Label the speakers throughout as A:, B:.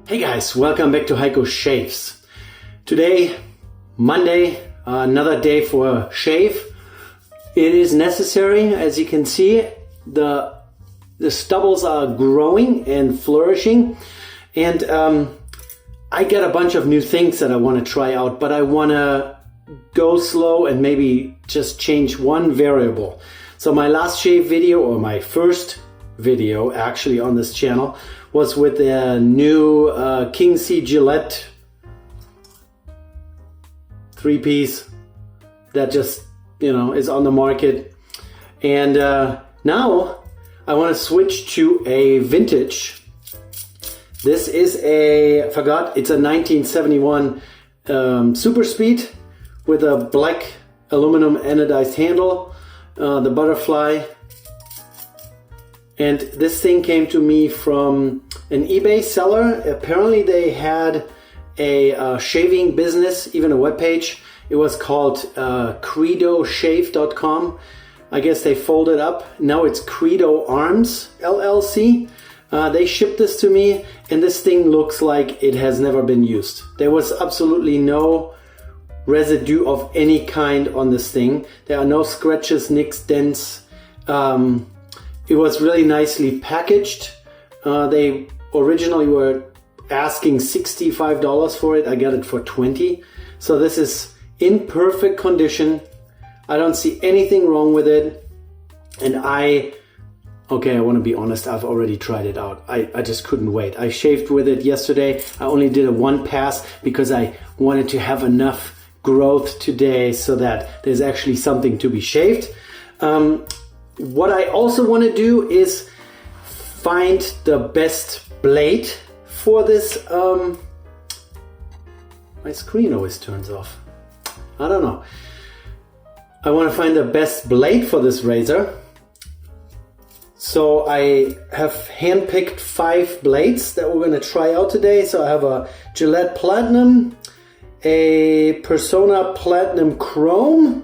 A: Hey guys, welcome back to Heiko Shaves. Today, Monday, another day for a shave. It is necessary, as you can see, the stubbles are growing and flourishing, and I got a bunch of new things that I want to try out, but I want to go slow and maybe just change one variable. So my last shave video, or my first video actually on this channel, was with the new King C Gillette 3-piece that just, is on the market. And now I want to switch to a vintage. This is it's a 1971 Super Speed with a black aluminum anodized handle, the butterfly. And this thing came to me from an eBay seller. Apparently they had a shaving business, even a webpage. It was called credoshave.com. I guess they folded up. Now it's Credo Arms LLC. They shipped this to me, and this thing looks like it has never been used. There was absolutely no residue of any kind on this thing. There are no scratches, nicks, dents. It was really nicely packaged. They originally were asking $65 for it. I got it for $20. So this is in perfect condition. I don't see anything wrong with it. And I want to be honest, I've already tried it out. I just couldn't wait. I shaved with it yesterday. I only did a one pass because I wanted to have enough growth today so that there's actually something to be shaved. What I also want to do is find the best blade for this. My screen always turns off. I don't know. I want to find the best blade for this razor. So I have handpicked 5 blades that we're going to try out today. So I have a Gillette Platinum, a Persona Platinum Chrome,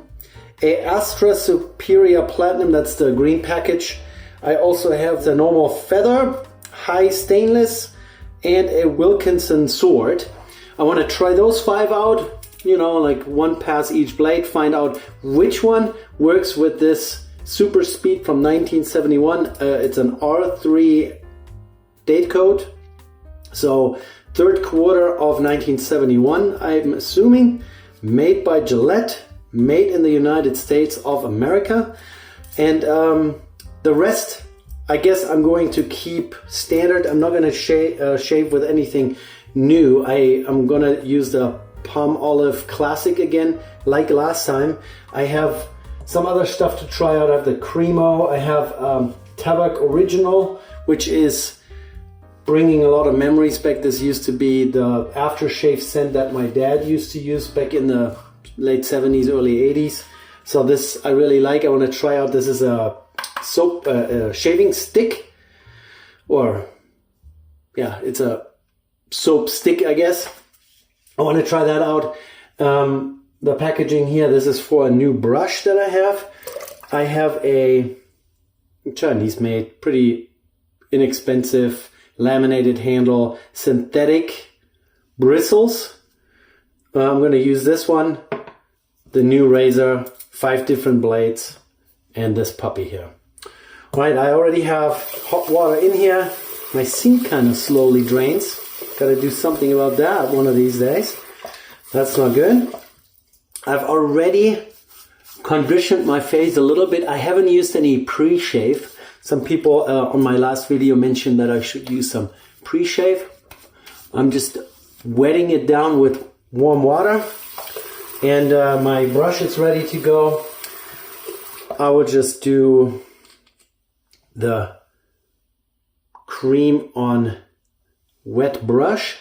A: a Astra Superior Platinum, that's the green package. I also have the normal feather, high stainless, and a Wilkinson sword. I want to try those 5 out, like one pass each blade, find out which one works with this Super Speed from 1971. It's an R3 date code, so third quarter of 1971, I'm assuming, made by Gillette. Made in the United States of America. And the rest, I guess I'm going to keep standard. I'm not going to shave with anything new. I'm going to use the Palm Olive Classic again, like last time. I have some other stuff to try out. I have the Cremo. I have Tabak Original, which is bringing a lot of memories back. This used to be the aftershave scent that my dad used to use back in the late 70s, early 80s. So this I really like. I want to try out. This is a soap shaving stick, it's a soap stick, I guess. I want to try that out. The packaging here, this is for a new brush that I have. I have a Chinese made, pretty inexpensive laminated handle, synthetic bristles. I'm going to use this one, the new razor, 5 different blades, and this puppy here. All right, I already have hot water in here. My sink kind of slowly drains. Got to do something about that one of these days. That's not good. I've already conditioned my face a little bit. I haven't used any pre-shave. Some people on my last video mentioned that I should use some pre-shave. I'm just wetting it down with warm water. And my brush is ready to go. I will just do the cream on wet brush.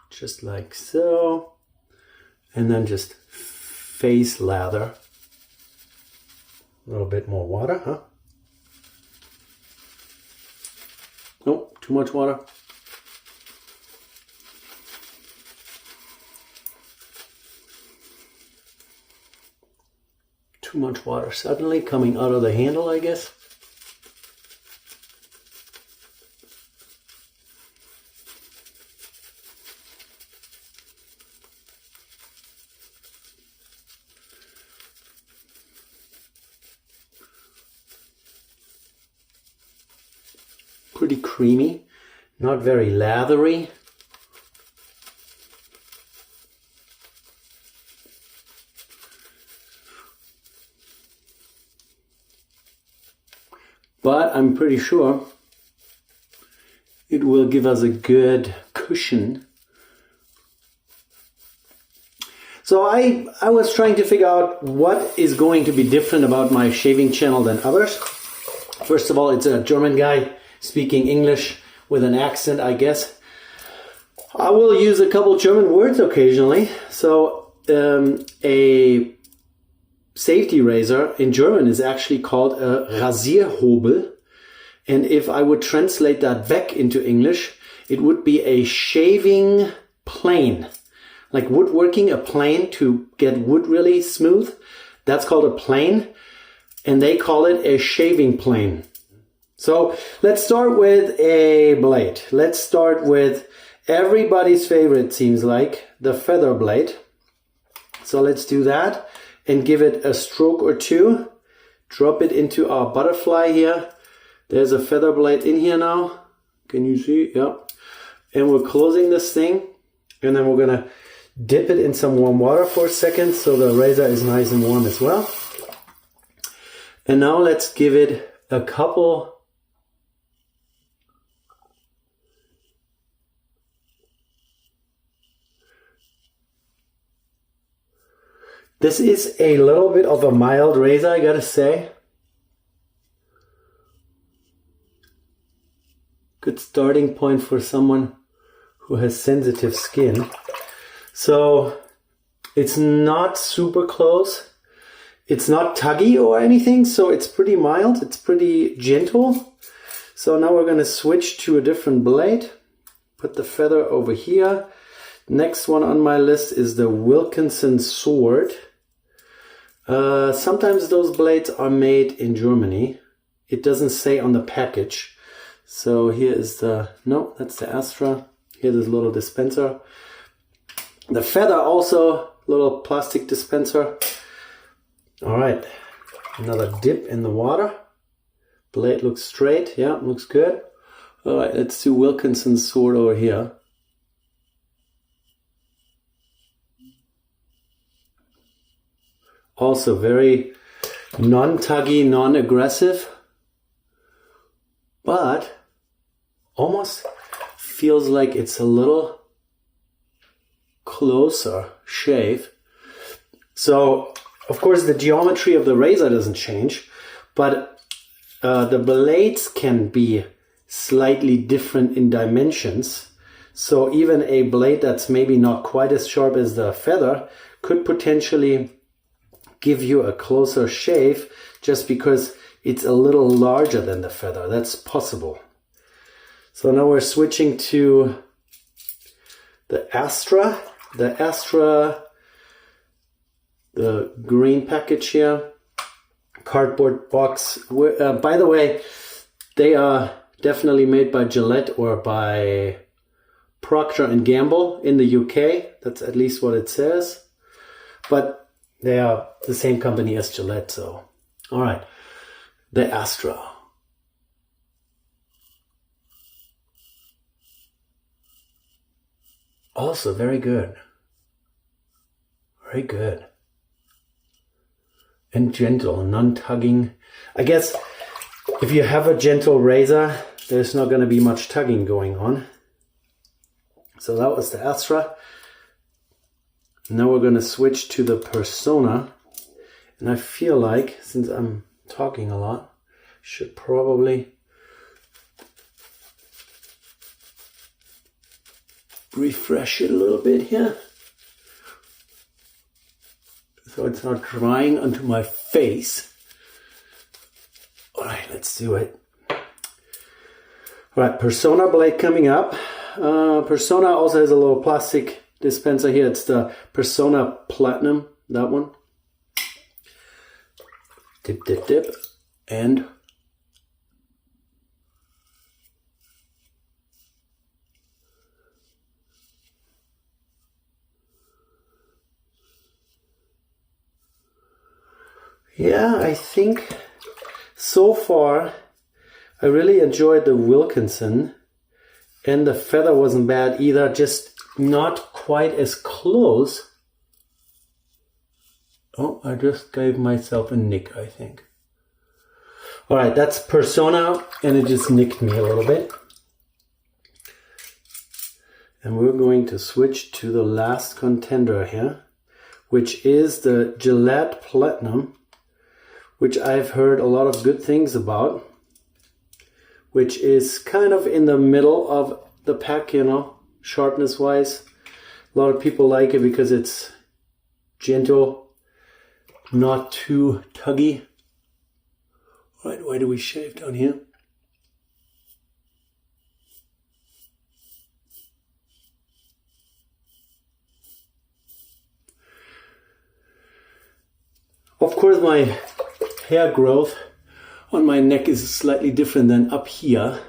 A: Just like so. And then just face lather. A little bit more water, huh? Oh, too much water. Too much water suddenly coming out of the handle, I guess. pretty creamy, not very lathery. But I'm pretty sure it will give us a good cushion. So I was trying to figure out what is going to be different about my shaving channel than others. First of all, it's a German guy speaking English with an accent, I guess. I will use a couple German words occasionally. So a safety razor in German is actually called a Rasierhobel. And if I would translate that back into English, it would be a shaving plane. Like woodworking, a plane to get wood really smooth. That's called a plane. And they call it a shaving plane. So let's start with a blade. Let's start with everybody's favorite, seems like, the feather blade. So let's do that and give it a stroke or two. Drop it into our butterfly here. There's a feather blade in here now. Can you see? Yep. And we're closing this thing. And then we're going to dip it in some warm water for a second so the razor is nice and warm as well. And now let's give it a couple This is a little bit of a mild razor, I gotta say. Good starting point for someone who has sensitive skin. So it's not super close. It's not tuggy or anything, so it's pretty mild. It's pretty gentle. So now we're going to switch to a different blade. Put the feather over here. Next one on my list is the Wilkinson sword. Sometimes those blades are made in Germany. It doesn't say on the package. So here is the, no, that's the Astra. Here's this little dispenser. The feather also, little plastic dispenser. All right, another dip in the water. Blade looks straight, yeah, looks good. All right, let's do Wilkinson's sword over here. Also very non-tuggy, non-aggressive, but almost feels like it's a little closer shave. So, of course, the geometry of the razor doesn't change, but the blades can be slightly different in dimensions. So even a blade that's maybe not quite as sharp as the feather could potentially give you a closer shave just because it's a little larger than the feather. That's possible. So now we're switching to the Astra. The Astra, the green package here, cardboard box. By the way, they are definitely made by Gillette or by Procter & Gamble in the UK. That's at least what it says. But they are the same company as Gillette, so. All right, the Astra. Also very good. Very good. And gentle, non-tugging. I guess if you have a gentle razor, there's not going to be much tugging going on. So that was the Astra. Now we're going to switch to the Persona. And I feel like, since I'm talking a lot, should probably refresh it a little bit here. So it's not drying onto my face. All right, let's do it. All right, Persona blade coming up. Persona also has a little plastic dispenser here. It's the Persona Platinum, that one. Dip, dip, dip. And yeah, I think so far I really enjoyed the Wilkinson, and the feather wasn't bad either, just not quite as close. Oh, I just gave myself a nick, I think. All right, that's Persona, and it just nicked me a little bit. And we're going to switch to the last contender here, which is the Gillette Platinum, which I've heard a lot of good things about, which is kind of in the middle of the pack, you know, sharpness-wise. A lot of people like it because it's gentle, not too tuggy. Right, why do we shave down here? Of course, my hair growth on my neck is slightly different than up here.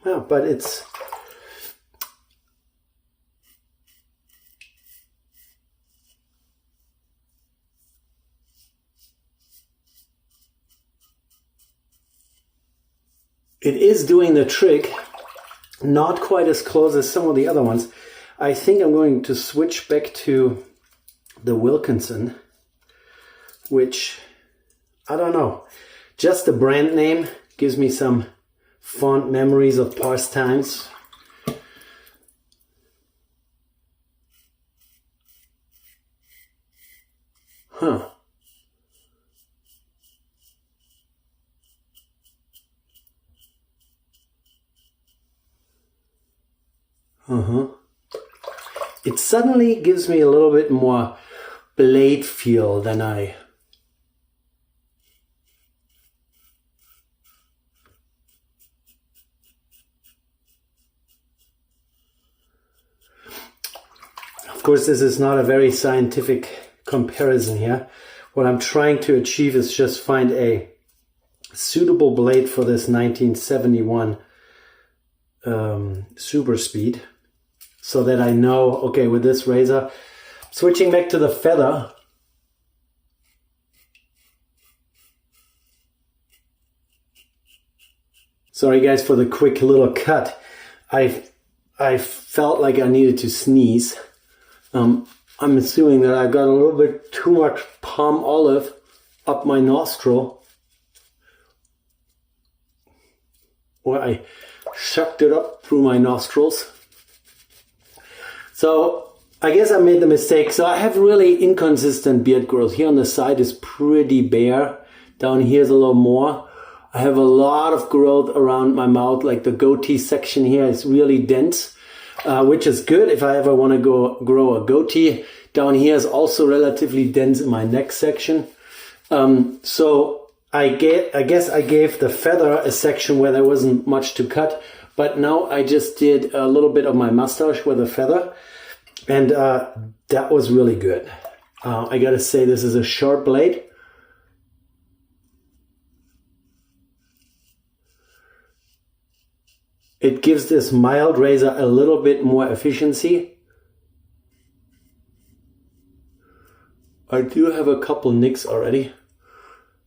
A: Yeah, but it's it is doing the trick. Not quite as close as some of the other ones. I think I'm going to switch back to the Wilkinson, which, I don't know, just the brand name gives me some fond memories of past times. Huh. It suddenly gives me a little bit more blade feel than I... Of course, this is not a very scientific comparison here. What I'm trying to achieve is just find a suitable blade for this 1971 Super Speed, so that I know, okay, with this razor, switching back to the feather, sorry guys for the quick little cut. I felt like I needed to sneeze. I'm assuming that I got a little bit too much palm olive up my nostril, or I sucked it up through my nostrils. So I guess I made the mistake. So I have really inconsistent beard growth. Here on the side is pretty bare. Down here is a little more. I have a lot of growth around my mouth, like the goatee section here is really dense, which is good if I ever want to grow a goatee. Down here is also relatively dense in my neck section. So I guess I gave the feather a section where there wasn't much to cut, but now I just did a little bit of my mustache with a feather, and that was really good. I gotta say, this is a sharp blade. It gives this mild razor a little bit more efficiency. I do have a couple nicks already.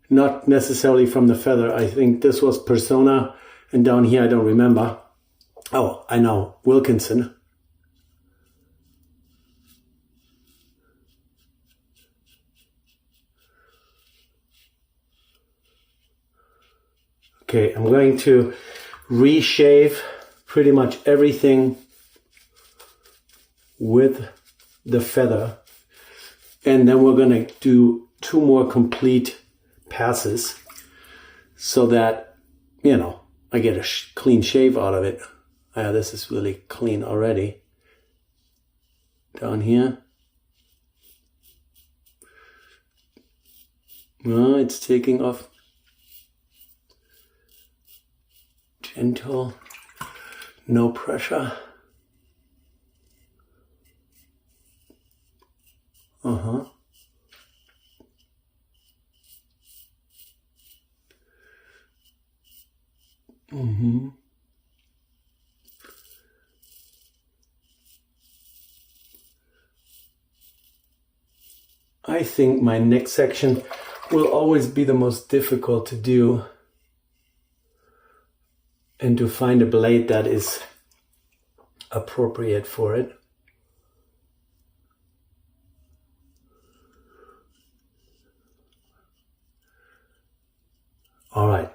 A: Not necessarily from the feather. I think this was Persona, and down here I don't remember. Oh, I know, Wilkinson. Okay, I'm going to reshave pretty much everything with the feather, and then we're going to do 2 more complete passes so that, you know, I get a clean shave out of it. This is really clean already. Down here. Oh, it's taking off. Gentle, no pressure. I think my next section will always be the most difficult to do, and to find a blade that is appropriate for it. All right,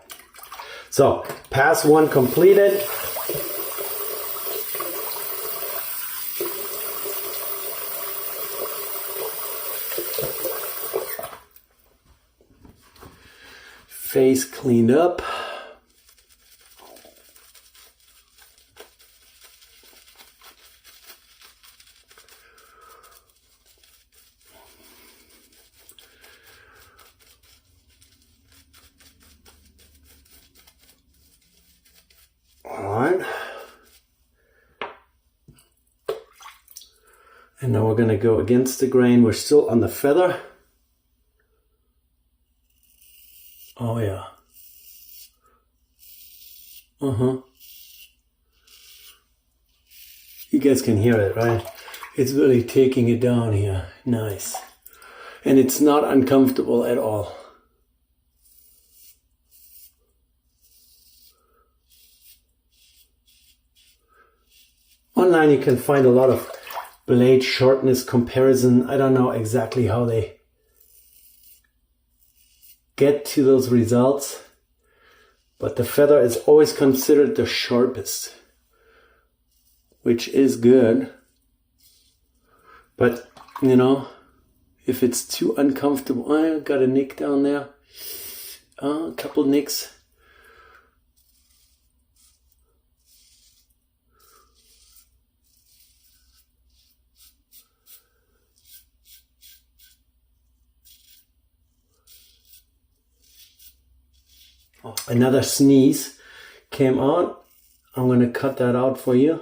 A: so pass 1 completed. Face cleaned up. And now we're going to go against the grain. We're still on the feather. Oh yeah. You guys can hear it, right? It's really taking it down here. Nice. And it's not uncomfortable at all. Online you can find a lot of blade shortness comparison. I don't know exactly how they get to those results, but the feather is always considered the sharpest, which is good. But you know, if it's too uncomfortable, I got a nick down there, a couple nicks. Another sneeze came out. I'm going to cut that out for you.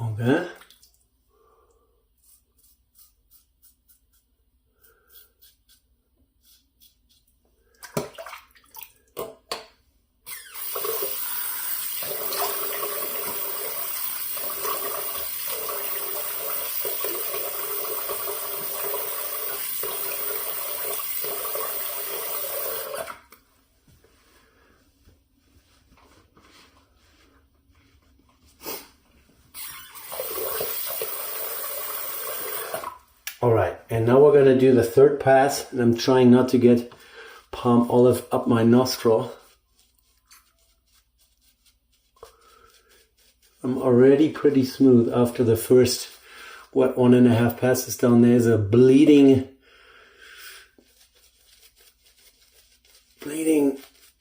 A: Okay. All right, and now we're going to do the third pass, and I'm trying not to get palm olive up my nostril. I'm already pretty smooth after the first, 1.5 passes down. There's a bleeding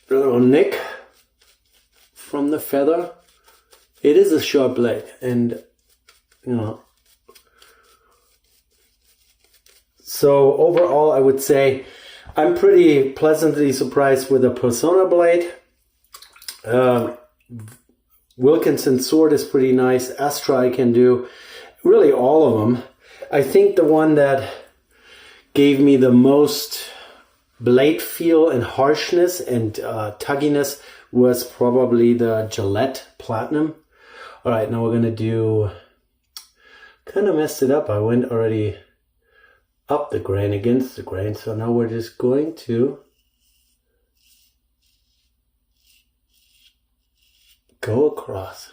A: little nick from the feather. It is a sharp blade, and you know. So overall, I would say I'm pretty pleasantly surprised with the Persona blade. Wilkinson sword is pretty nice. Astra I can do. Really all of them. I think the one that gave me the most blade feel and harshness and tugginess was probably the Gillette Platinum. All right, now we're going to do... Kind of messed it up. I went already up the grain against the grain, so now we're just going to go across.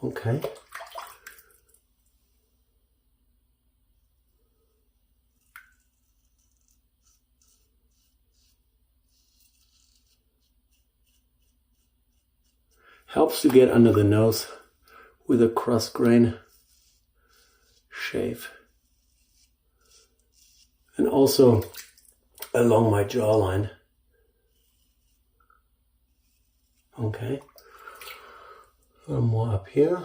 A: Okay. Helps to get under the nose with a cross grain shave. And also along my jawline. Okay. A little more up here.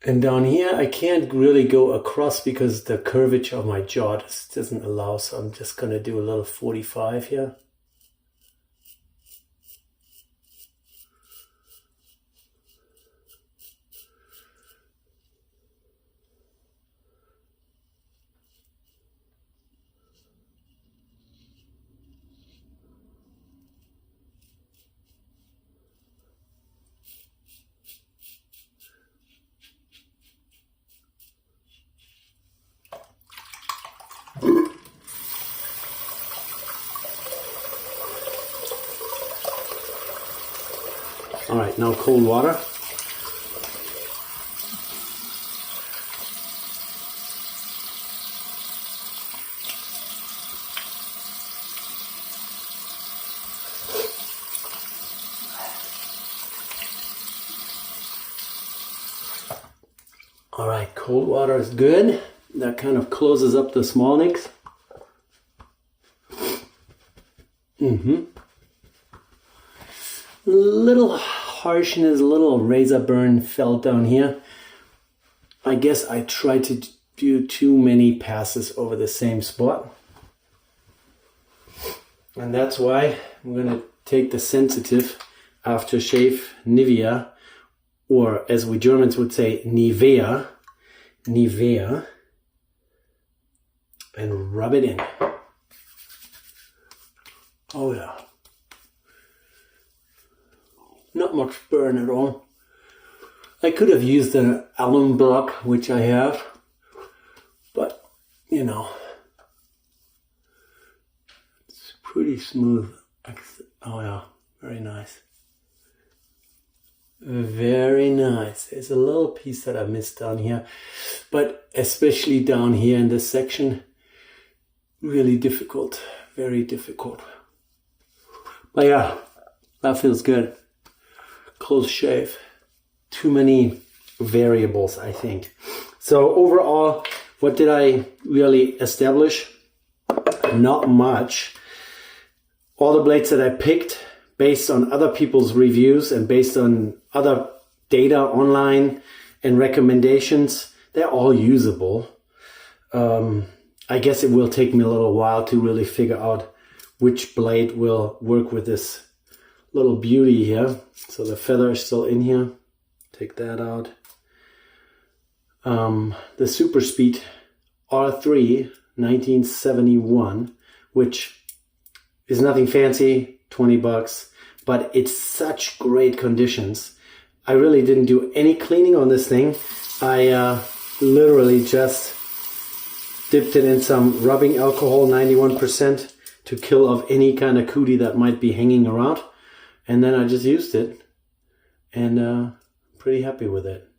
A: And down here, I can't really go across because the curvature of my jaw just doesn't allow. So I'm just going to do a little 45 here. All right, now cold water. All right, cold water is good. That kind of closes up the small nicks. Little harshness, little razor burn felt down here. I guess I tried to do too many passes over the same spot. And that's why I'm going to take the sensitive aftershave Nivea, or as we Germans would say, Nivea, and rub it in. Oh yeah. Not much burn at all. I could have used an alum block, which I have, but you know, it's pretty smooth. Oh yeah, very nice. Very nice. There's a little piece that I missed down here, but especially down here in this section, really difficult, very difficult. But yeah, that feels good. Close shave. Too many variables, I think. So overall, what did I really establish? Not much. All the blades that I picked based on other people's reviews and based on other data online and recommendations, they're all usable. I guess it will take me a little while to really figure out which blade will work with this little beauty here. So the feather is still in here. Take that out. The Super Speed R3 1971, which is nothing fancy, 20 bucks, but it's such great conditions. I really didn't do any cleaning on this thing. I literally just dipped it in some rubbing alcohol, 91%, to kill off any kind of cootie that might be hanging around. And then I just used it, and pretty happy with it.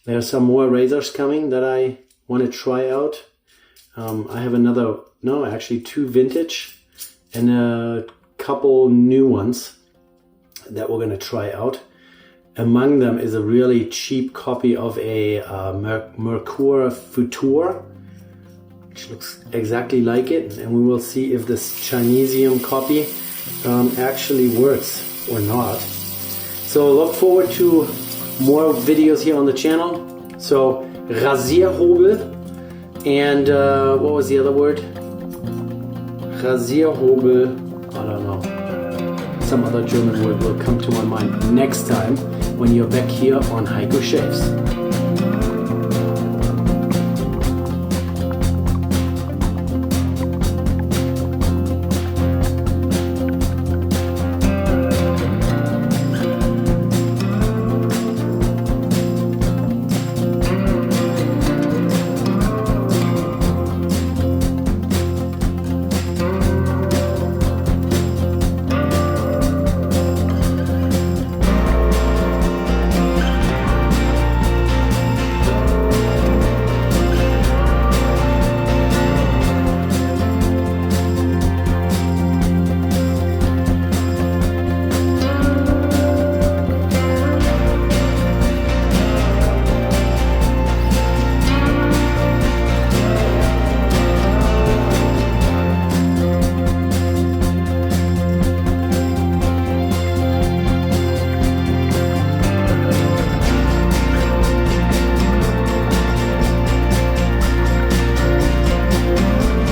A: There are some more razors coming that I want to try out. I have actually 2 vintage and a couple new ones that we're going to try out. Among them is a really cheap copy of a Mercure Futur, which looks exactly like it, and we will see if this Chinesium copy actually works or not. So look forward to more videos here on the channel. So Rasierhobel and what was the other word? Rasierhobel, I don't know. Some other German word will come to my mind next time when you're back here on Heiko Shaves.